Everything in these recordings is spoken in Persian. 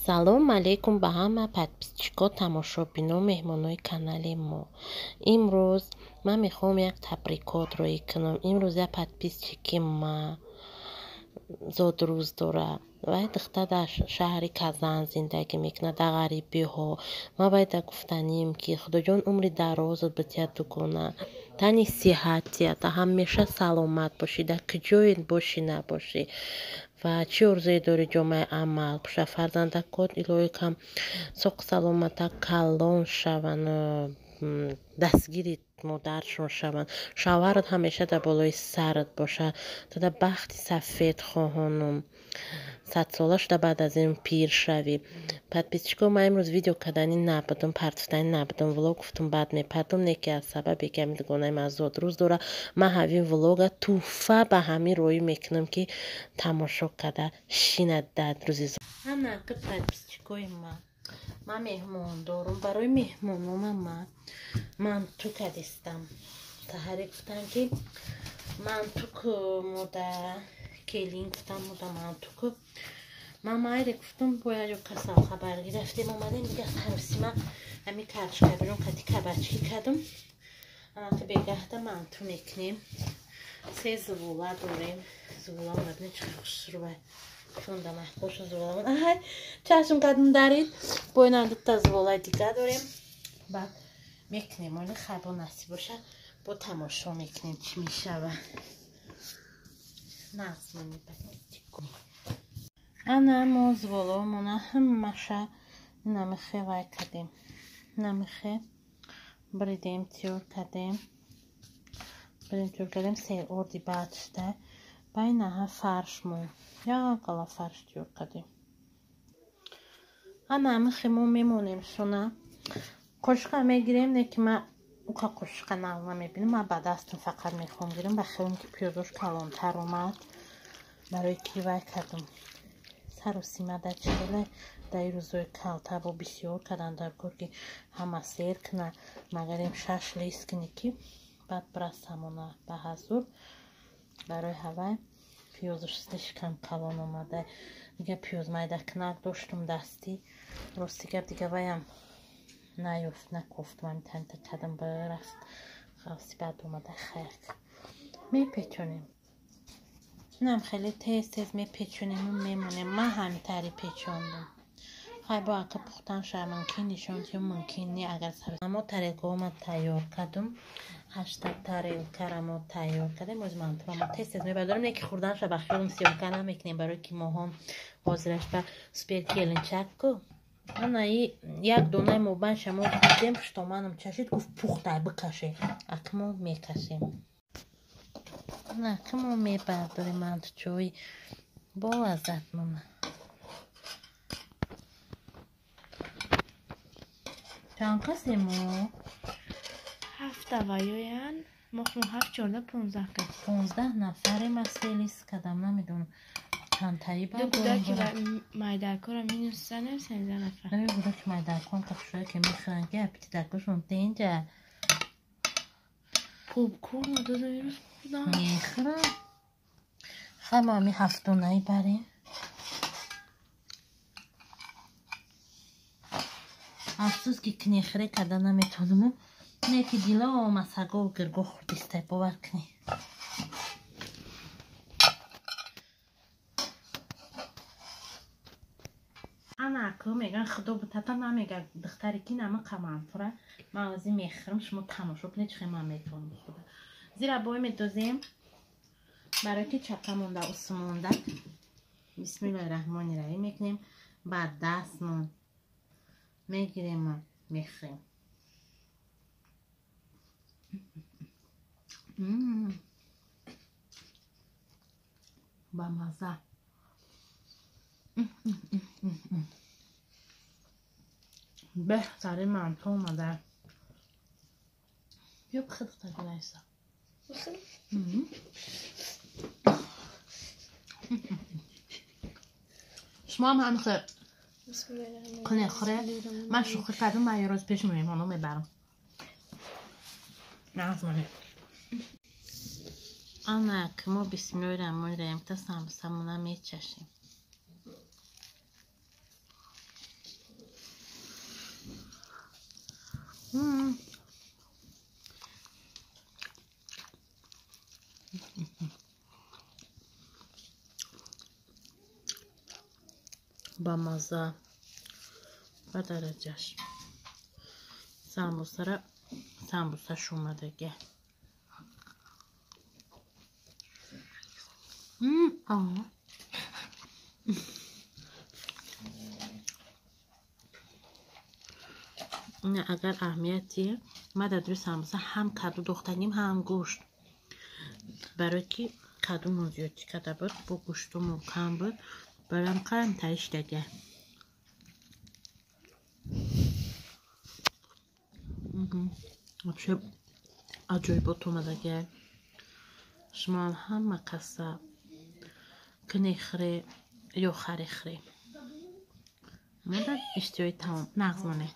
салом алейкум ба ҳама подписчикҳо, тамошобино, меҳмонои канали мо. Имрӯз ман мехоҳам як табрикотро кунам. Имрӯз як подписчики ма зодрӯз дорад. Вай духтар дар шаҳри Казан зиндагӣ мекунад, дар ғарибиҳо. Ман вайда гуфтанем ки худоҷон умри дарозат битиҳад дугона. Тани сиҳатият, ҳамеша саломат бошӣ, дар куҷое бошӣ набошӣ. Ва чӣ орзуе дорӣ ҷомаи амал боша, фарзандакот илоҳи кам соқ саломата калон шаванд, дастгири модаршон шаванд. Шавҳарат ҳамеша дар болои сарат бошад. То дар бахти сафед хоҳонум. 100 сола шуда баъд аз ин пир шавӣ. Подписчикҳо, ман имрӯз видео кардани набудум, партофтани набудум, влог гуфтум баъд мепартум, неки аз сабаби ки ҳамин дугонаи ман зодрӯз дора. Ман ҳавин влога туҳфа ба ҳамин роӣ мекунам ки тамошо карда шинад дар рӯзи ана ки подписчикҳои ман меҳмон дорум. Барои меҳмонома манту кадистам. Таҳри гуфтам ки мантуку мода келин гуфтам мода мантуку. Ман майре гуфтум бояд ё касал хабар гирифтем омадем дига саросима ҳами карчка биром кати кабачки кадум. Ана ки бегаҳда манту мекунем. 3 зувола дорем. Зувола мабинед чӣ хушрӯбай. Шондамай хош зувола. Аҳай, чашм кадум дарид. Бояна дута зувола дига дорем. Баъд мекунем. Оли хайбо насиб бошад, бо тамошо мекунем чӣ мешавад. Ана мо зуволаомона ҳамаша намихе вай кадем. Намихе бридем тиёр кадем. Сер орди баъд шуда байнаҳа фарш мо як гала фарш тиёр кадем. Ана намихе мо мемонем шуна. Қошуқа мегирем, неки ма ука қошуқа навна мебинам. Ма ба дастум фақат мехоҳам гирам. Ба хелум ки пиёзош калонтар омад. Барои ки вай кадам. Саросима дар чиле дар ин рӯзои калтар бо бисёр кадан дар кор ки ҳама сер кна. Магарем 6 лист кини ки баъд брасамона ба ҳазур. Барои ҳавай пиёзош слишком калон омада. Дига пиёз майда кнак доштум дастӣ. Рости гап дига ваям наёфт, накофтум. Ҳамин танта кадам барафт. Хавси баъд омада хайк. Мепечонем. Инам хеле тез мепечонем ва мемонем. Ман ҳамин тари печондам. хай бо ака пухтан шава мумкин нишонд ё мумкин не агар сабз. Амо тарелкаома тайёр кадум. 8 тарелкарамо тайёр кадем. Оз мантуамо тез мебардорим. Неки хурдан шава ба хиёлум сёмка намекунем, барои ки моҳон ҳозираш ба супер келинчакку. Ана як донаи мобан шамо дидем што манам чашид гуфт пухтай бикаше. Акмо мекашем. Ана акмо мебардорим мантучои бо лаззат мона. چند کسی ما؟ 7 وایان مخمو 7 14 15 کس 15 نفره من سیلیس کدم نمیدونم چند تایی دو بودا که مایدرکار هم مینوستنم 13 نفر نمی بودا که مایدرکار تخشوه که میخورن که اپیتی درکاشون اینجا پوب کورن و دو روز بودم میخورن خیلی ما همی هفتونهی بریم افسوس که کنیخره کده نمیتونم نیکی دیلا و مساگو و گرگو خوردیسته باور کنی انا اکو میگن خدا بوتتا نمیگن دختری که نمه قمانتوره من ازی میخرم شما تماشا کنید چه من میتونم خدا زیرا بای میدوزیم برای که چپه مونده و مونده بسم الله الرحمن الرحیم میکنیم بعد دستمون میگیریم و میخوریم با مزه بهترین منطقه اومده بیا بخیر دختر نیسته شما هم همخیر کنه خوره من شوخی کردم من یه روز پیش میمانو میبرم نازمانه انا که ما بسم الله الرحمن الرحیم تا سمسمونه میچشیم Bamaza badaracaq. Sambusa şumadagi. اگر اهمیتی ما در روی سمبوسه هم کدو دختنیم هم گوشت برای که کدومون زیادی کده بود با گوشتمون کم بود برام کم تایش دگه вообще acayip oturmadaki شما هم کسا کنیخری یا خریخری مادر اشتیای تمام نغزمانه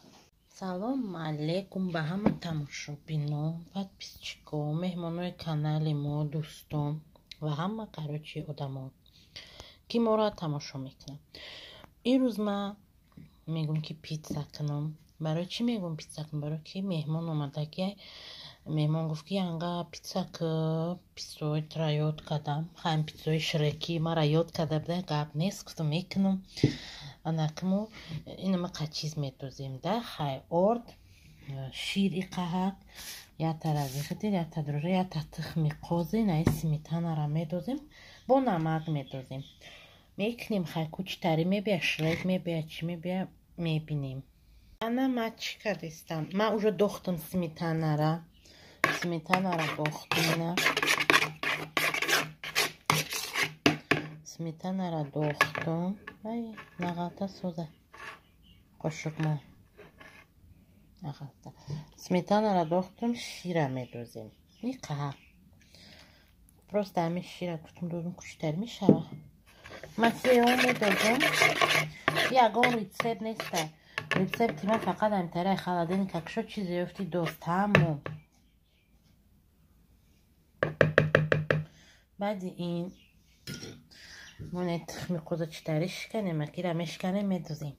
سلام علیکم به همه تماشابینان подписчикам مهمانای کانال ما دوستان و همه قراچی آدما که ما را تماشا میکنن این روز من میگم که پیتزا کنم برای چی میگم پیتزا کنم برای که مهمان اومده که مهمان گفت که انگا پیتزا که پیتزای را یاد کردم خواهیم پیتزای شرکی ما را یاد کرده بده گپ نیست گفتم میکنم анакму инама қачиз метозим да хай орд шири қаҳак ята разихатир ята дрожжа ята тухми қози наи сметанара медозим бо намак медозим мекуним хай кучтари мебия шрек мебия чи мебия мебиним ана ма чи кардистам ма уже дохтам сметанара дохтина сметанара дохтам ай нағалта соза қошук ма нағалта сметанара дохтам шира медозим и қаҳақ просто ҳамин шира кутум додум кучтар мешава масеҳо медозам ягон рецепт неста рецепти ман фақат ҳамтараи холодильника кушо чизе ёфти дост тамом баъди ин моне тухми қоза читари шиканем акира мешканем медозим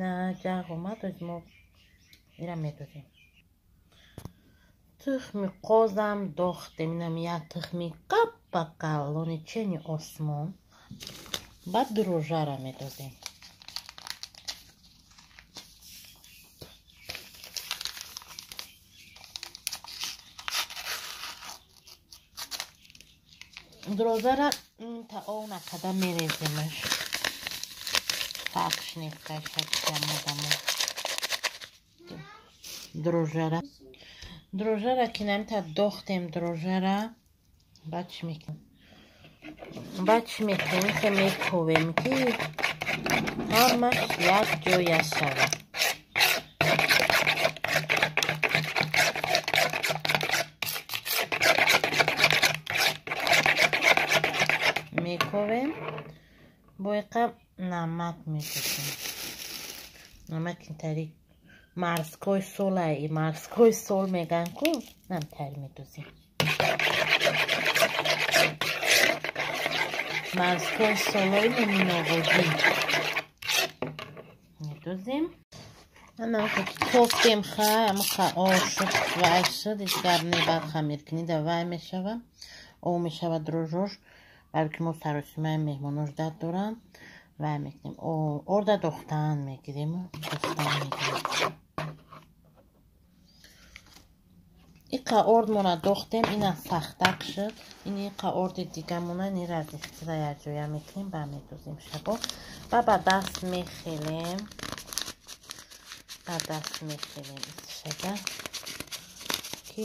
на ҷағо мадозим мо ира медозим тухми қозам дохтем инам як тухми капа калони чени осмон баъд дрожжара медозим дрожжара таом накада мерезимаш такш несташ шакшамодамо дрожжара кинам та дохтем дрожжара баъд чӣ мекунем ке мекувем ки ҳамаш як ҷоя шавад мекувем боиқа намак мекушем намак интари морской солай морской сол меган ку намтари медозим морской солои номиноводӣ медозим анамка ки кофтем хай амака ошуд вай шуд дигар небаъд хамир кунида вай мешава о мешава дрожжош балки мо саросимаи меҳмонош дад дорам вай мекунем орда дохтан мегирем иқа орд мона дохтем ина сахтак шуд ини иқа орди дигамона ини разихтира якҷоя мекунем ба медозим шабо ба даст мехелем шага ки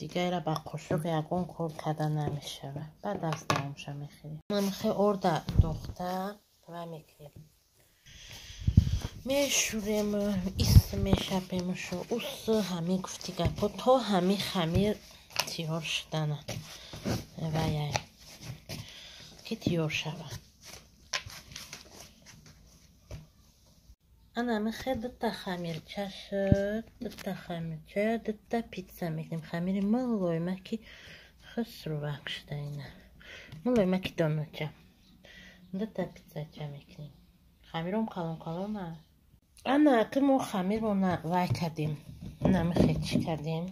дигара ба қошуқ ягон кор карда намешава ба даст таомша мехелем намихе орда дохта ва мекунем мешурем ис мешапемшо ус ҳами гуфти гапо то ҳами хамир тиёр шудана ваяй ки тиёр шавад анамихе дута хамирча шуд дута питса мекунем хамири мулоима ки хусрувак шуда ина мулоима ки донуча дута питсача мекунем خمیرم کلان انا که ما خمیر رو وای کردیم نمیخواد چی کردیم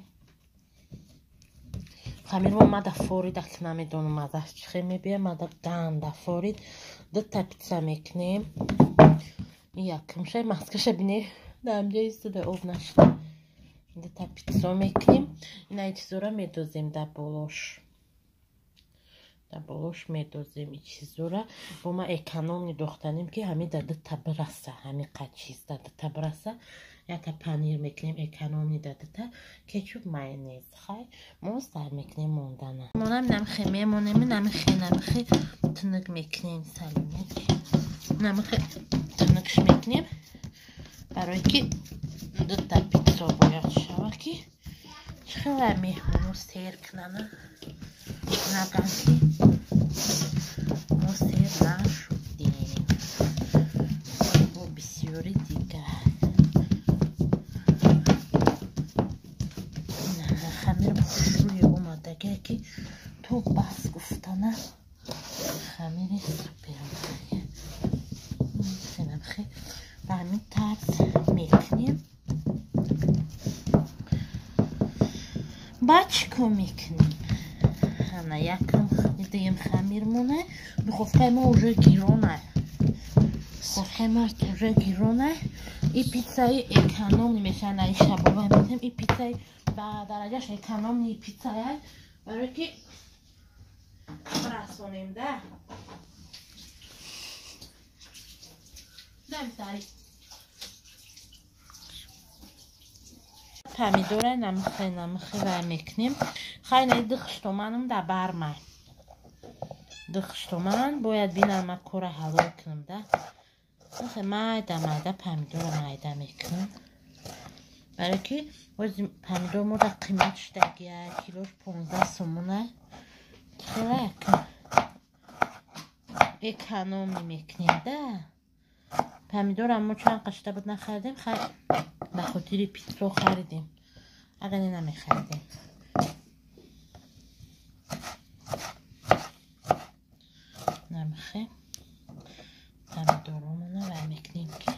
خمیر رو ما فورید اصلا نمیدونم ازش چی میبیم ما گنده فورید دو تا پیتزا میکنیم یکم شای مسکش بینی نمجه ایستده آب نشده دو تا پیتزا میکنیم این چیزا رو میدوزیم در بولوش میدوزیم این چیزا رو با ما اکانومی دختنیم که همین در دو تا برسه همین قد چیز در دو تا برسه یک پنیر میکنیم اکانومی در دو تا کچوپ مایونز خواهی موز در میکنیم موندنه مونم نمیخواه میمونیم نمیخواه تنگ میکنیم سلیمه نمیخواه تنگش میکنیم برای که دو تا پیتزا باید شود که خیلی مهمونو سیر کنن نگن که ما سیر نشدیم با بسیاری دیگر خمیر خوشروی اومده که تو بس گفتنه خمیر سوپر خیلی به همین طرز میکنیم بچکو میکنیم همه یکم دیدیم خمیر مونه بخوفکه ما اوژه گیرونه این پیتزای اکانومی میشه نه این شبابه میتونیم این پیتزای به درجهش اکانومی پیتزای برای که برسونیم ده نمیتاری پمیدور نمیخواه و میکنیم خیلی دخشتومنم در برمه دخشتومن باید بینم ما کره حلال کنم ده نخواه مایده پمیدور مایده میکنم برای که پمیدور ما در قیمتش دگیه کیلوش 15 سومونه خیلی اکانومی میکنیم ده پمیدور هم ما چند قشته بود نخریدیم خیلی به خاطر پیتزا خریدیم اگر نمیخریدیم نمیخه پمیدورمونو و میکنیم که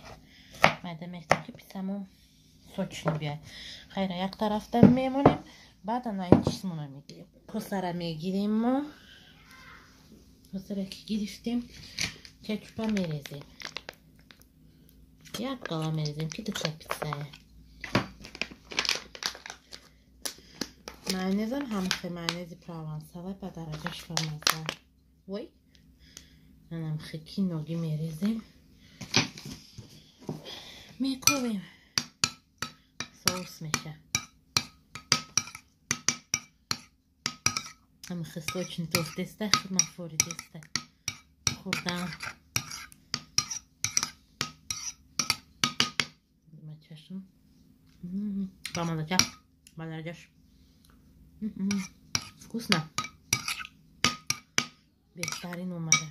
مایده میکنیم که پیتزامون سوچنی بیاید خیلی یک طرف در میمونیم بعد این چیزمونو میگیریم کسره میگیریم ما کسره که گرفتیم کچوپا میریزیم یک گالا میریزیم که دو تا پیتزایه مایونزم همخه مایونز پروانسال به درجهش فرمازه وای منم خیلی نوگی میریزیم میکوبیم سوس میشه هم خیلی سوچن توف دسته خود مفوری دسته خوردم چشم با درجهش вкусно بهترین اومده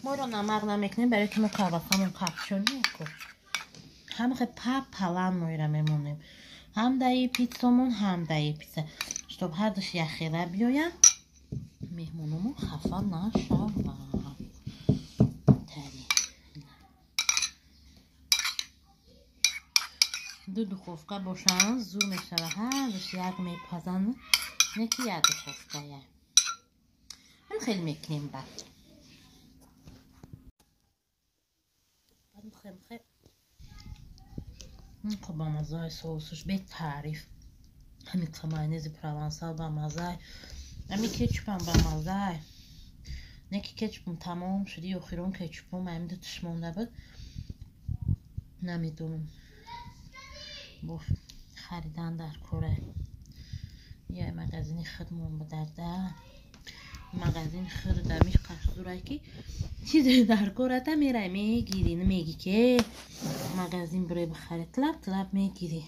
ما رو نمک نمیکنیم برای که ما کلباسامون کپچون میکنیم هم خیلی پلن مویره میمونیم هم دایی پیتزامون هم دایی پیتزا شتوب هر دوش یخیره بیایم مهمونمون خفه نشوم دو دخوفکه باشن زور میشه و هر دوش یک میپزن نکی یک دخوفکه هم خیلی میکنیم بعد خیلی خب با مزای سوسش به تعریف همین که مایونز پروانسال با مزای همین کچپم با مزای نکی کچپم تمام شدی و خیرون کچپم همین دوتش مونده بود نمیدونم با خریدن در کره یه مغازین خودمون بدرده مغازین خود در میش قشزورایی که چیزی در کره تا میره میگیری نمیگی که مغازین برای بخری طلب میگیری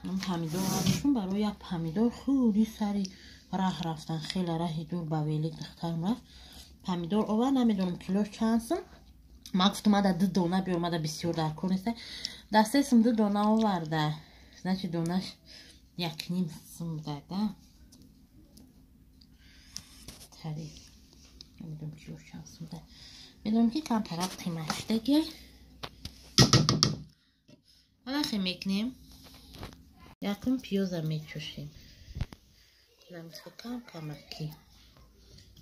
اون پمیدور آدشون برای یک پمیدور خیلی سری راه رفتن خیلی راهی دور با ویلیک دخترم رفت پمیدور اوه نمیدونم کیلوش چندسم ما گفتم اومده دو دونه بی اومده بسیار در کور نیسته دسته سم دو دونه آورده زنچه دونش یک نیم سم داده تری نمیدونم که روشن ده میدونم که کم طرف قیمتش دیگه حالا خیلی میکنیم یکم پیوزه میچوشیم نمیشه کم کمکی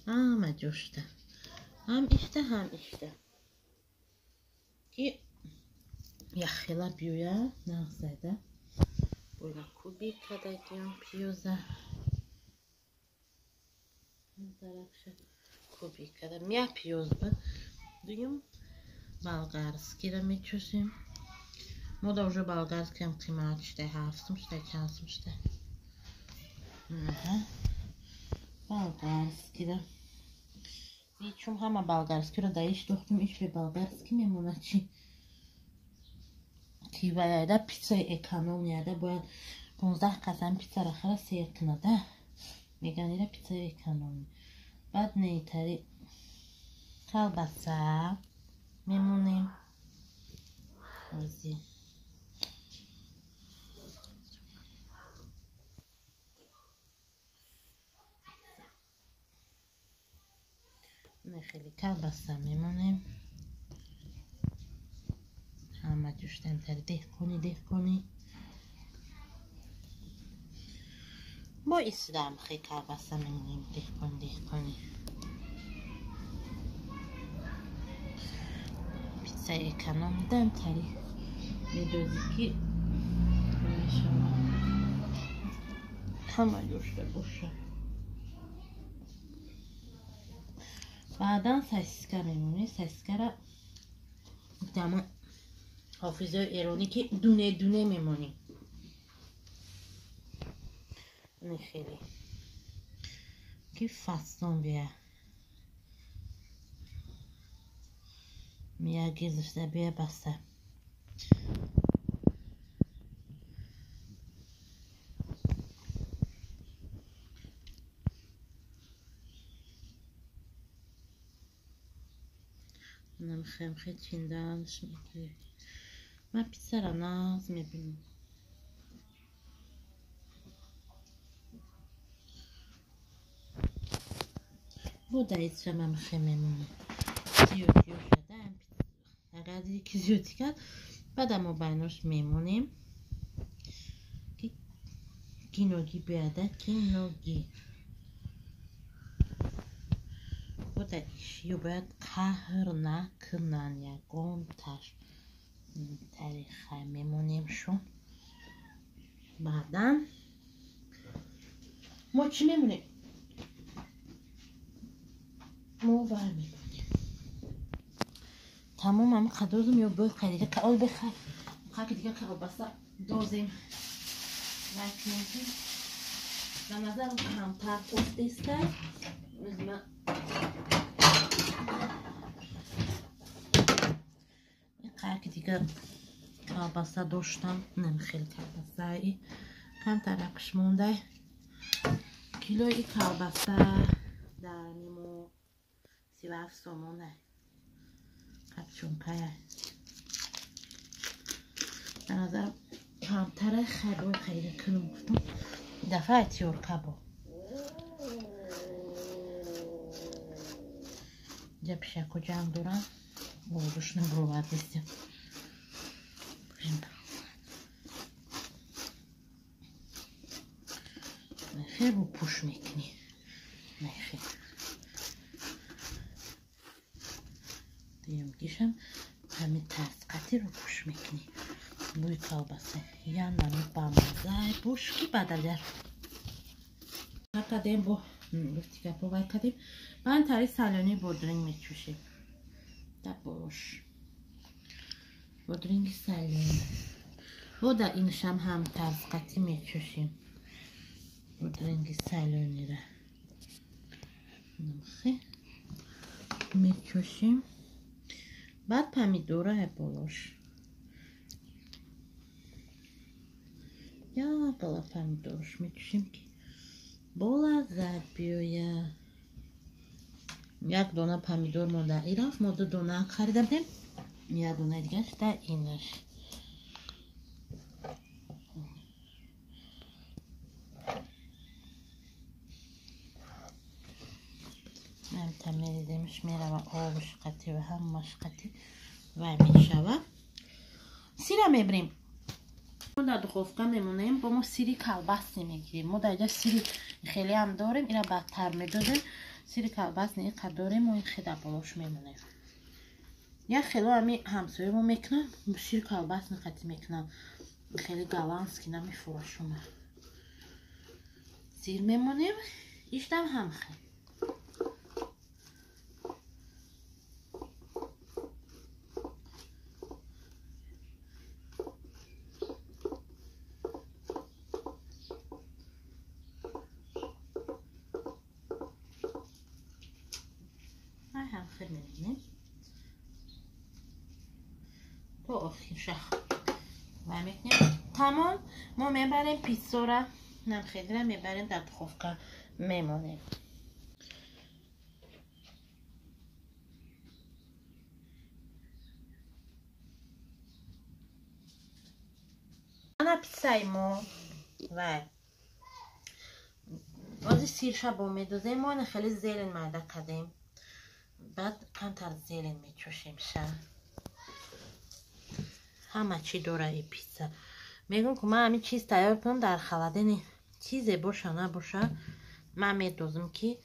همه جوشته هم اشته که یخیلا بیویا نغزده böyle kubik kadar piyoza kubik kadar mia piyoza duyum болгарски را میچوشیم ما уже болгарски هم قیمت شده 7 شده چند شده болгарски را چون همه болгарски را دایش دختم ایش به болгарски میمونه چی که باید پیتزای اکانوم یاده باید 15 قسم پیتزا را خیلی سیر کنده میگن ایره پیتزای اکانومی بعد نیتری کلبسه میمونیم روزی نه خیلی کلبسه میمونیم همه جوشتن تری ده کنی با ایسیدم خیلی کلبسه میمونیم ده کنی پیتزای اکانومی دم تری میدوزی که همه جوشته باشه بعدا ساسیسکا میمونی ساسیسکا را دم حافظه ایرانی که دونه میمونی نه خیلی که فستان بیا میا گذشته بیا بسته نمیخوام خیلی چندانش میگیری من پیتزا را ناز میبینم بوده ایتر من خیلی میمونم زیادی شده اگر یکی زیادی کرد بعد ما بیناش میمونیم گینوگی بیاده گینوگی بوده ایشیو باید قهر نکنن یکم تاریخ میمونیم شون بعدا ما چی میمونیم ما ور میمونیم تمام هم قدوزم یا باید قدیده که آل بخیر خاک دیگه که بسته دوزیم وکنیم به نظرم کمتر پست ایسته من خاک دیگه کلبسه داشتم نمیخیل کلبسه ای کم ترکش مونده کیلوی کلبسه در نیمو 37 سومونه کپچونکه به نظرم کمتره خیلی کنم گفتم دفعه اتیور کبو اینجا پیشکو جمع دارم روش نبروبت نیستیم خیلی رو پوش میکنی خیلی دیم گیشم همین تسقطی رو پوش میکنی بوی کلبسه یا نمی بامزه بوشکی بدلر کدیم با گفتی که پروای کدیم من تری سالونی بودرینگ میچوشیم دا باش بودرینگ سالونی و دا اینشم هم تسقطی میچوشیم بودرینگ سالونی را نمخه میچوشیم بعد پمیدوره بالاش یا بالا پمیدورش میکشیم که بالا زد بیویا یک دونه پمیدور مونده ای رفت ما 2 دونه خریدم دیم یک دونه دیگه در اینش tamamlamış merhaba olmuş katı ve hammaş katı vermişava. Sira mebrیم. ما در دخوفکا میمونیم با ما سیری کلباس نمیگیریم. ما در اینجا سیری خیلی هم داریم. اینا بدتر میدادن. سیری کلباس نمیگیریم داریم و این خیلی بالاش میمونیم. یا خیلی همی همسایه ما میکنن سیری کلباس نخطی میکنن. خیلی گالانسکی نمیفروشونه. سیر میمونیم. ایشتم هم خیلی. تو آخیر شخ و میکنیم تمام ما میبریم پیتزا را نم خیلی را میبریم در دخوفکا میمونیم انا پیتزای ما و واسه سیر شبا میدازیم ما خیلی زیلن معده کردیم بعد کمتر زیلن میچوشیم شب همه چی داره این پیتزا میگم که من همین چیز تیار کنم در خلادنی چیزی باشه نباشه من میدازم که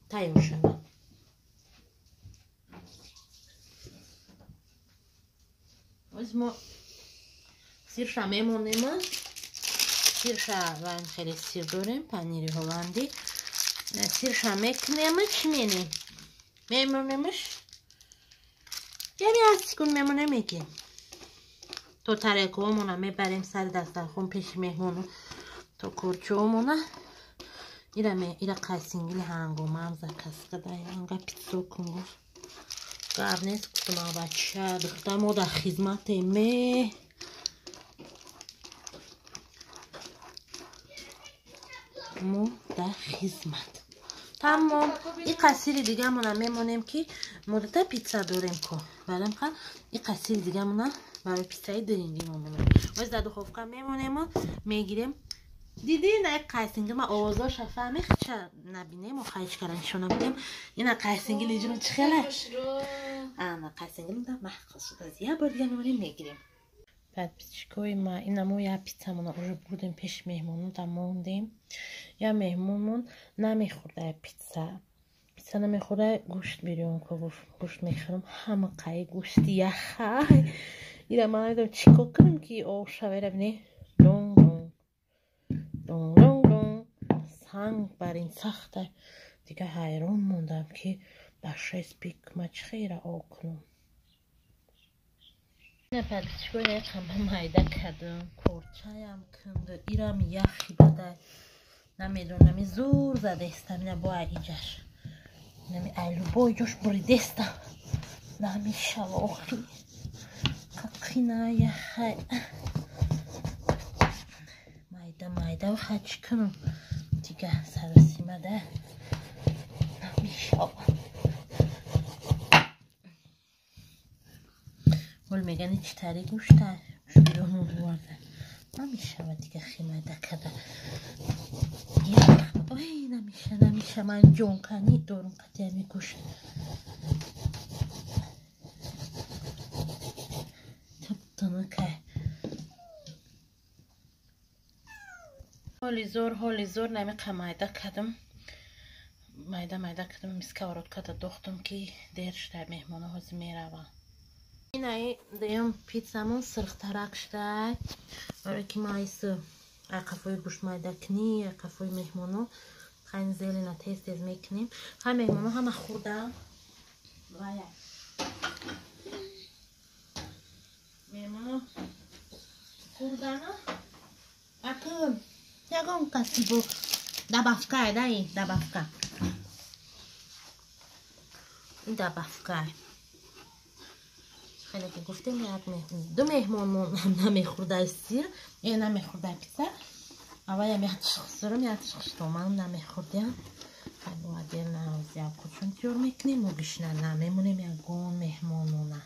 تیار شده از ما سیرشا میمونیم سیرشا و خیلی سیر داریم پنیری هلندی سیرشا میکنیم چی مینیم میمونیمش یعنی از کن میمونه میگیم تو ترکو همونه میبریم سر دسترخون پیش مهمونو تو کرچو همونه ایره قیسینگیل هنگومه هم زکس قدای هنگا پیتزا کنگو گرنیز کتما بچه دختر ما در خدمت می ما در خدمت تمام این قصیر دیگه مونه میمونیم که مدت پیتزا داریم که بعدم که این قصیر دیگه مونه برای پیتزای درینگی میمونیم باز در دخوفکا میمونیم میگیریم دیدی نه قیسینگی ما آوازا شفهمی چه نبینیم و خیش کردنشو نبینیم این قیسینگی لیجون چه خیله اما قیسینگی میدم محقص شد از یه بار دیگه میمونیم میگیریم بعد پیچکوی ما اینمو یه پیتزا مونه رو بردیم پیش مهمونون تا موندیم یا مهمونمون نمیخورده پیتزا نمیخوره گوشت بیرون که گوشت میخورم همه قای گوشتی یخه ایره من ایدم چیکار کنم که آب شوه رو بینی دون دون دون دون دون سنگ بر این سخته دیگه حیران موندم که بشه سپیک ما چه خیره آب کنم اینه پدیش باید همه مایده کردم کرچه هم کنده ایرم یخی بده نمیدونم زور زده استم اینه با ایجاش نمی ایلو بای جوش بریده استم نمیشه واقعی قطقینه یخی مایده و خچ کنم دیگه سرسیمه ده نمیشه ول میگن ایچ تری گوشته بیرون بورده نمیشه و دیگه خیمه دکده اوه نمیشه من جون کنی دارم قطعه میگوشه تبتونه که حالی زور نمی مایده کدم مایده کدم میسکه ورد کده دختم که دیرش در مهمانه هاز میروه اینه دیم پیتزامون سرخ ترک شده برای که ما ایسو اقفای گوشت مایده کنی اقفای مهمانو خیلی زیلینه تیز میکنیم خیلی مهمانو همه خوردم باید مهمانو خوردن اکن یکم کسی بو دبافکه دایی دبافکه این دبافکه خیلی که گفتیم یک مهمون دو مهمون هم نمیخورده سیر این نمیخورده پیتزا اول هم یه تشخصرم یه تشخصرم هم نمیخوردیم خیلی باید نوازی هم کچون تیور میکنیم و گشنه نمیمونیم یک گون مهمونونه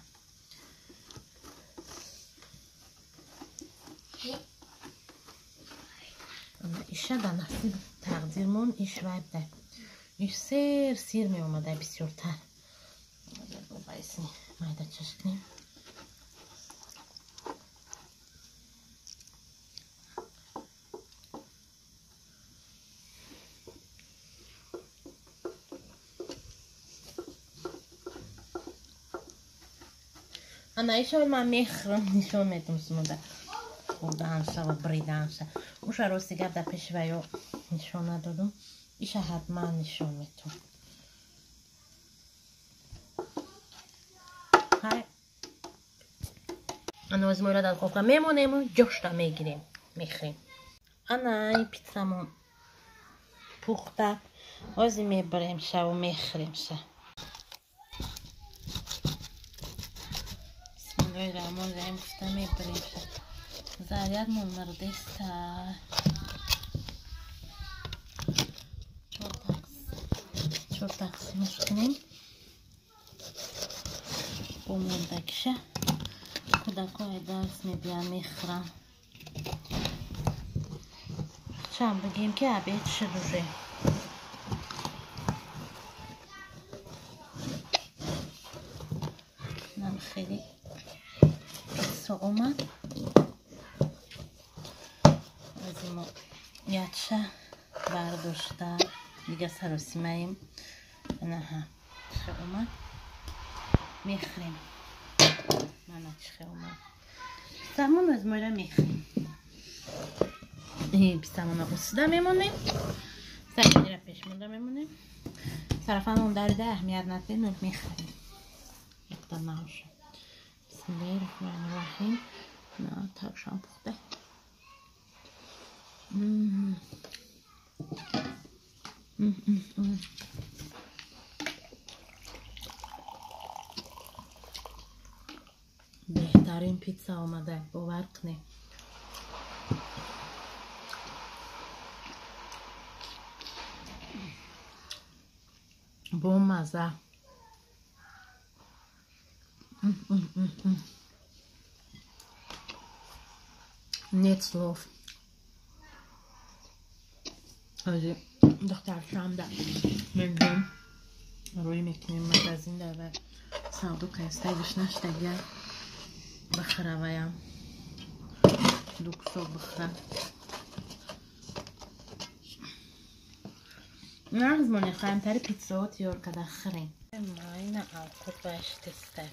ایشه در نصیب تقدیرمون ایش ویب ده سیر می اومده بسیارتر. با بایستی مایده چشکنیم. Ana ایشا من میخرم نشون میدم سموده خوردنشه و بریدنشه اوش راستی گرده پیشویو نشون ندادم ایشا حتما نشون میدم های انا از مولا داد خوکا میمونیم و جشتا میگیریم میخریم انا این پیتزامون پخته وازی میبریم شه و میخریم شه بسم الله الرحمن الرحیم گفته میبریم شه زریاد من مردسته چور تقسیمش کنیم با مندکشه کودکای درس میبیم میخرم چند بگیم که عبید شدوره نم خیلی پیتزا اومد از این یادشه برداشته دیگه سراسیمهیم نه ها چه اومد میخریم من چه اومد سمون از مویره میخریم این بیستمون اصده میمونیم سرکنی را پیش مونده میمونیم صرفا اون درده اهمیت ندیم میخریم یکتا نهاشه بسم الله الرحمن الرحیم نه تاوشان پخته بهترین پیتزا آمده باور کنید با مزه نیت سلوف از دختر شام در مندم روی میکنیم مگزین در و سادو کسته ایش نشتگه بخره ویم دوکسو بخره نه از منی خواهیم تری پیتزا تیار کده خریم ماین آکود باش تسته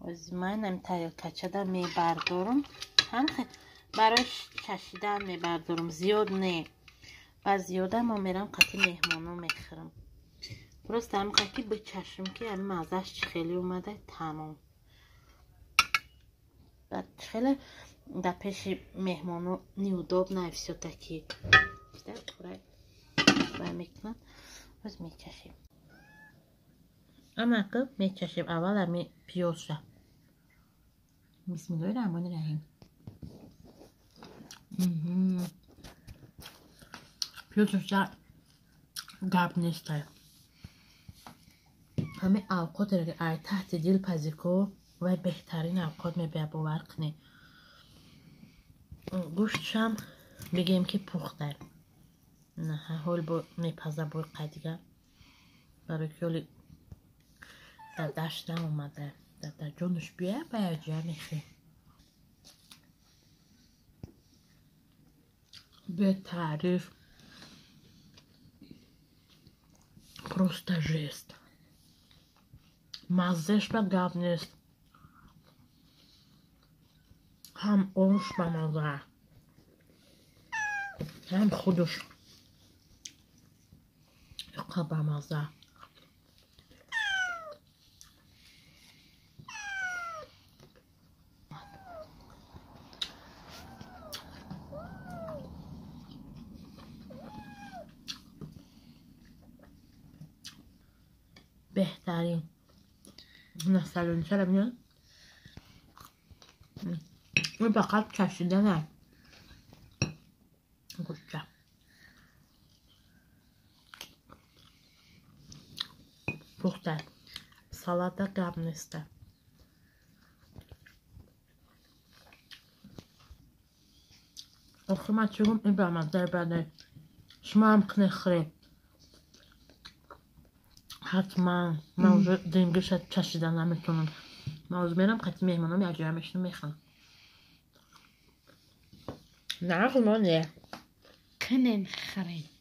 از ماینم تایل کچه در میبردارم هم براش چشیدن میبردارم زیاد نه و زیاده ما میرم قطعی مهمانو میخرم درست هم قطعی بچشم که همین مزهش چی خیلی اومده تمام و خیلی در پیش مهمانو نیوداب نفسیو تکی بیشتر پوره باید میکنم باز میچشیم اما که میچشیم اول همی پیاز شه بسم الله الرحمن الرحیم پیازش در گرب نیسته همه اوقات رو ای تحت دل پزیکو و بهترین اوقات میبه باور کنی گوشتش هم بگیم که پخته نه حال با میپزه بای قدیگه برای که در دشت هم اومده در جانش بیه باید جه میخی به تعریف پروسته جست مزهش به گب نیست هم اونش به مزه هم خودش یقه به مزه بهترین نسلونی چرا میاد این فقط چشیدنه گوشه پخته سالاد گرم نیسته آخه من چون این به من در بده شما هم کنه خری حتما موضوع دنگش چشیدن نمیتونم. موضوع میرم خطی میهمانم یا جرمشون میخوام. نه خمانه Kunnen gereden.